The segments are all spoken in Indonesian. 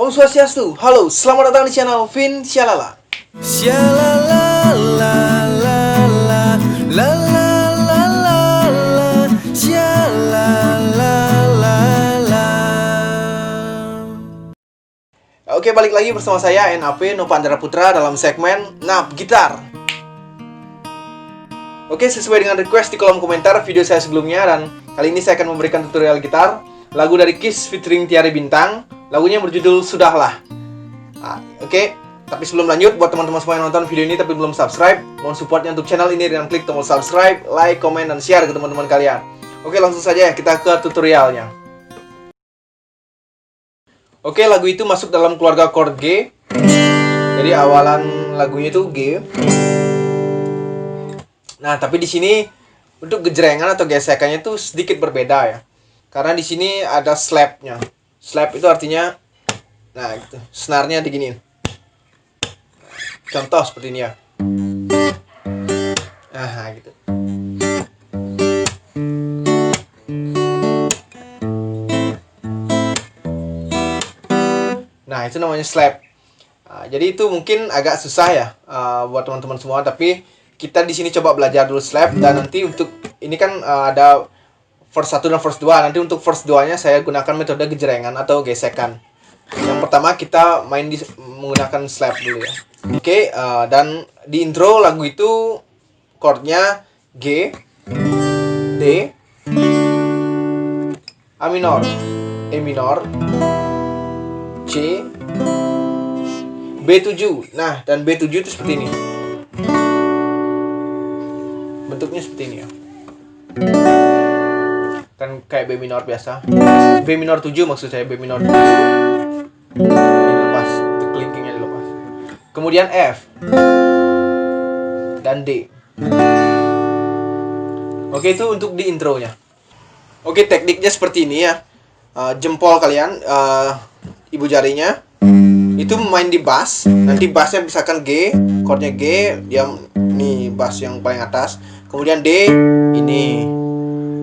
Om Swastiastu. Halo, selamat datang di channel Vin Syalala. Syalala la la la la la la la la Syalala la la. Oke, balik lagi bersama saya NAP Nopandra Putra dalam segmen Nap Gitar. Oke, sesuai dengan request di kolom komentar video saya sebelumnya, dan kali ini saya akan memberikan tutorial gitar lagu dari Kiss featuring Tiari Bintang. Lagunya berjudul Sudahlah. Oke, tapi sebelum lanjut, buat teman-teman semua yang nonton video ini tapi belum subscribe, mohon supportnya untuk channel ini dengan klik tombol subscribe, like, komen, dan share ke teman-teman kalian. Oke, langsung saja kita ke tutorialnya. Oke, lagu itu masuk dalam keluarga chord G. Jadi awalan lagunya itu G. Nah, tapi di sini untuk gejrengan atau gesekannya itu sedikit berbeda ya. Karena di sini ada slap-nya. Slap itu artinya, nah gitu, snare-nya diginiin. Contoh seperti ini ya. Nah, gitu. Nah, itu namanya slap. Jadi itu mungkin agak susah ya buat teman-teman semua, tapi kita di sini coba belajar dulu slap, dan nanti untuk ini kan ada verse 1 dan verse 2. Nanti untuk verse 2-nya saya gunakan metode gejrengan atau gesekan. Yang pertama kita main menggunakan slap dulu ya. Oke, dan di intro lagu itu chordnya G, D, A minor, E minor, C, B7. Nah, dan B7 itu seperti ini. Bentuknya seperti ini ya. Kan kayak B minor biasa. B minor 7 maksud saya, B minor 7. Dilepas, kelingkingnya dilepas. Kemudian F dan D. Oke, itu untuk di intronya. Oke, tekniknya seperti ini ya. Jempol kalian, ibu jarinya itu main di bass. Nanti bassnya misalkan G, chordnya G, dia nih bass yang paling atas. Kemudian D, ini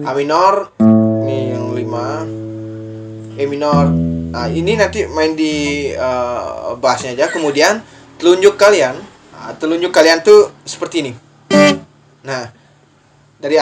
A minor, ini yang 5, E minor. Nah, ini nanti main di bassnya aja. Kemudian telunjuk kalian tuh seperti ini. Nah, dari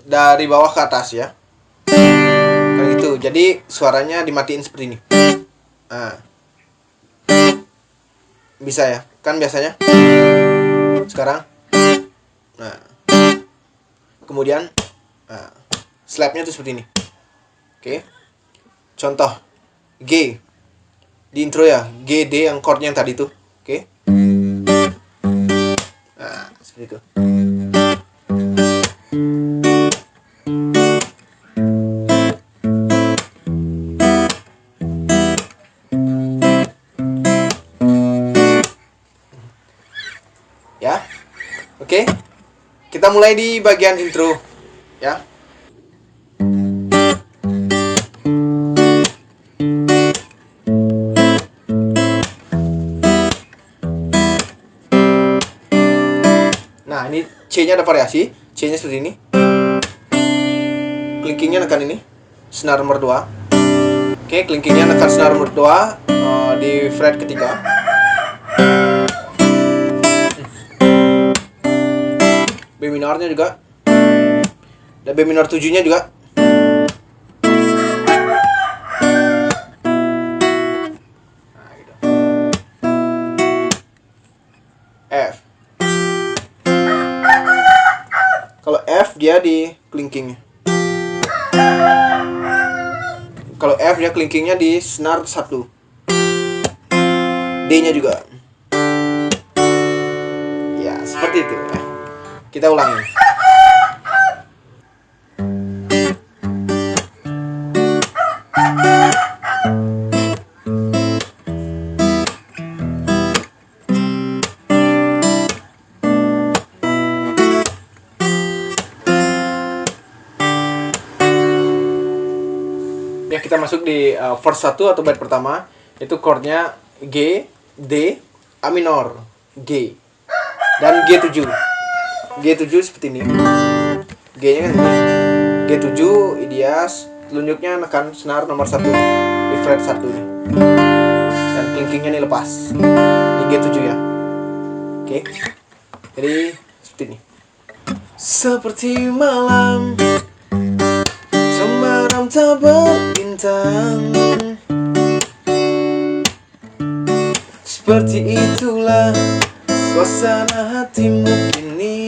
dari bawah ke atas ya. Kayak gitu. Jadi suaranya dimatiin seperti ini. Nah, bisa ya? Kan biasanya. Sekarang. Nah, kemudian slapnya tuh seperti ini. Oke. Contoh G di intro ya, G, D yang chordnya yang tadi tuh. Oke. Nah, seperti itu. Ya. Oke. Kita mulai di bagian intro ya. Nah, ini C-nya ada variasi. C-nya seperti ini. Kelingkingnya nekan ini, senar nomor 2. Oke, kelingkingnya nekan senar nomor 2 di fret ketiga. B minornya juga. Dan B minor 7-nya juga. Nah, gitu. F. Kalau F dia di kelingkingnya. Kalau F dia kelingkingnya di senar 1. D-nya juga. Ya, seperti itu ya. Kita ulangi. Ya, kita masuk di verse 1 atau bait pertama. Itu chordnya G, D, A minor, G, dan G7. G7 seperti ini. G-nya kan ini. G7, I dias, telunjuknya nekan senar nomor 1 di fret 1 nih. Dan kelingkingnya nih lepas. Ini G7 ya. Oke. Jadi seperti ini. Seperti malam semalam tak berbintang, seperti itulah suasana hatimu kini.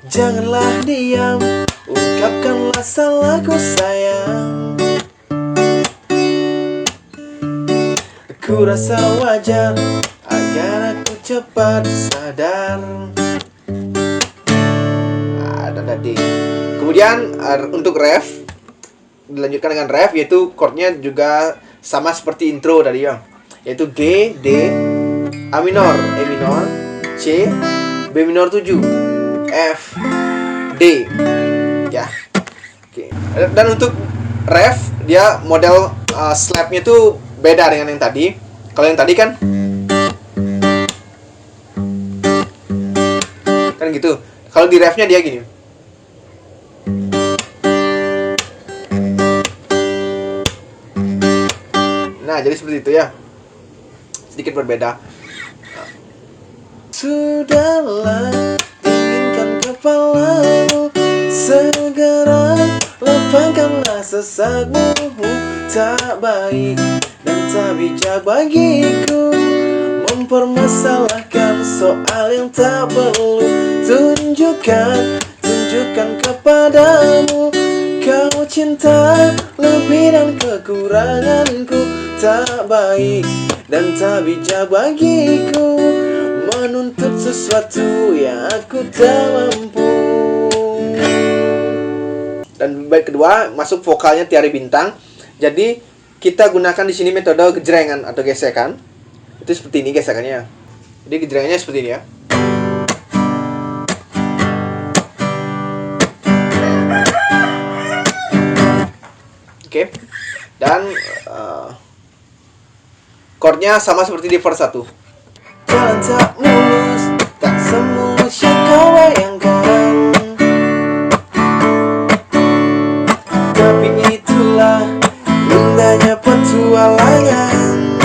Janganlah diam, ungkapkanlah salahku sayang. Aku rasa wajar agar aku cepat sadar. Ada tadi. Kemudian untuk ref, dilanjutkan dengan ref, yaitu chordnya juga sama seperti intro tadi ya, yaitu G, D, A minor, E minor, C, B minor 7, F, D, ya. Oke. Dan untuk ref dia model slapnya tuh beda dengan yang tadi. Kalau yang tadi kan gitu. Kalau di refnya dia gini. Nah, jadi seperti itu ya. Sedikit berbeda. Sudahlah, dinginkan kepalamu, segera lapangkanlah sesakmu. Tak baik dan tak bijak bagiku mempermasalahkan soal yang tak perlu. Tunjukkan kepadamu kau cinta lebih dan kekuranganku. Tak baik dan tak bijak bagiku menuntut sesuatu yang aku tak mampu. Dan bait kedua masuk vokalnya Tiari Bintang. Jadi kita gunakan di sini metode gejrengan atau gesekan. Itu seperti ini gesekannya. Jadi gejrengannya seperti ini ya. Oke. Dan chordnya sama seperti di verse 1. Jalan tak mulus, tak semulus yang kau bayangkan, tapi itulah indahnya petualangan.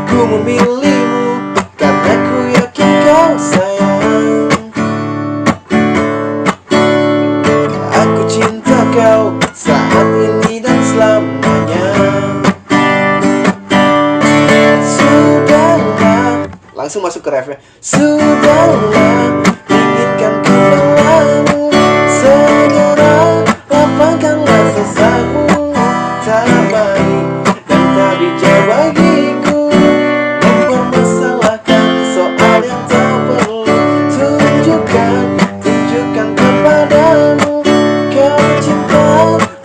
Ku memilihmu karena ku yakin kau sayang. Aku cinta kau saat ini dan selamanya. Sudahlah, langsung masuk ke refnya. Sudahlah, inginkan kepalamu, segera lapangkanlah sesakmu. Tak baik dan tak bijak bagiku mempermasalahkan soal yang tak perlu. Tunjukkan kepadamu kau cinta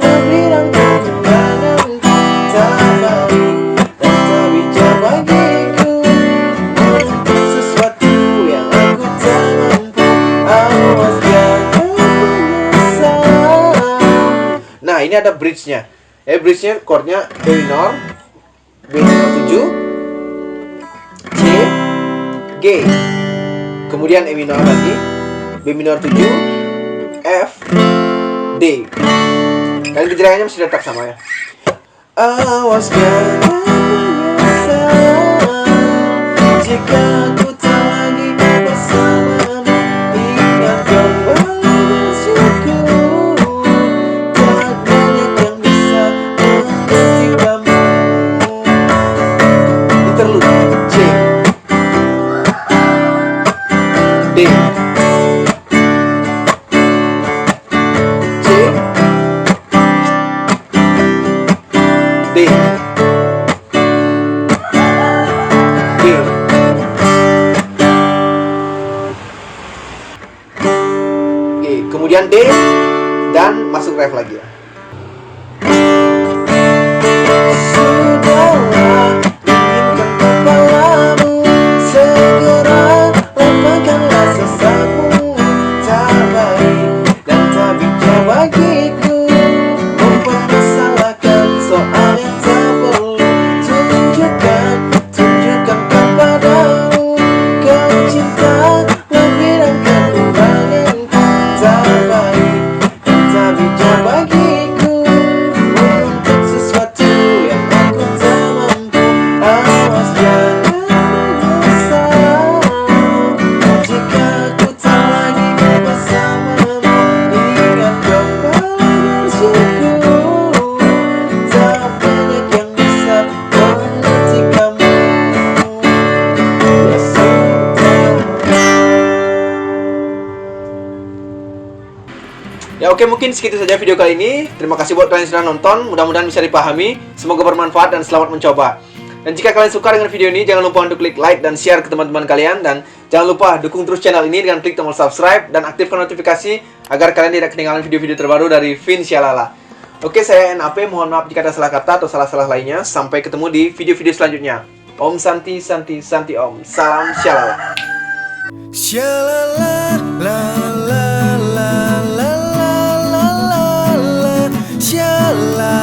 lebih dan kekuranganku. Tak baik dan tak bijak bagiku menuntut sesuatu yang aku tak mampu. Awas jangan menyesal. Nah, ini ada bridge-nya. Bridge-nya chordnya B minor, B minor 7, C, G. Kemudian E minor lagi, B minor 7, F, D. Dan gejrengannya masih tetap sama ya. Awas jangan menyesal jika aku tak lagi bersamamu. Ingat kembali maksudku, tak banyak yang bisa mengerti kamu. Interlude C, D, C, D, D, Oke, mungkin segitu saja video kali ini. Terima kasih buat kalian yang sudah nonton. Mudah-mudahan bisa dipahami. Semoga bermanfaat dan selamat mencoba. Dan jika kalian suka dengan video ini, jangan lupa untuk klik like dan share ke teman-teman kalian. Dan jangan lupa dukung terus channel ini dengan klik tombol subscribe dan aktifkan notifikasi agar kalian tidak ketinggalan video-video terbaru dari Vin Syalala. Oke, saya NAP. Mohon maaf jika ada salah kata atau salah-salah lainnya. Sampai ketemu di video-video selanjutnya. Om Santi, Santi, Santi Om. Salam Syalala. Shalala la la la la la la la la. Shalala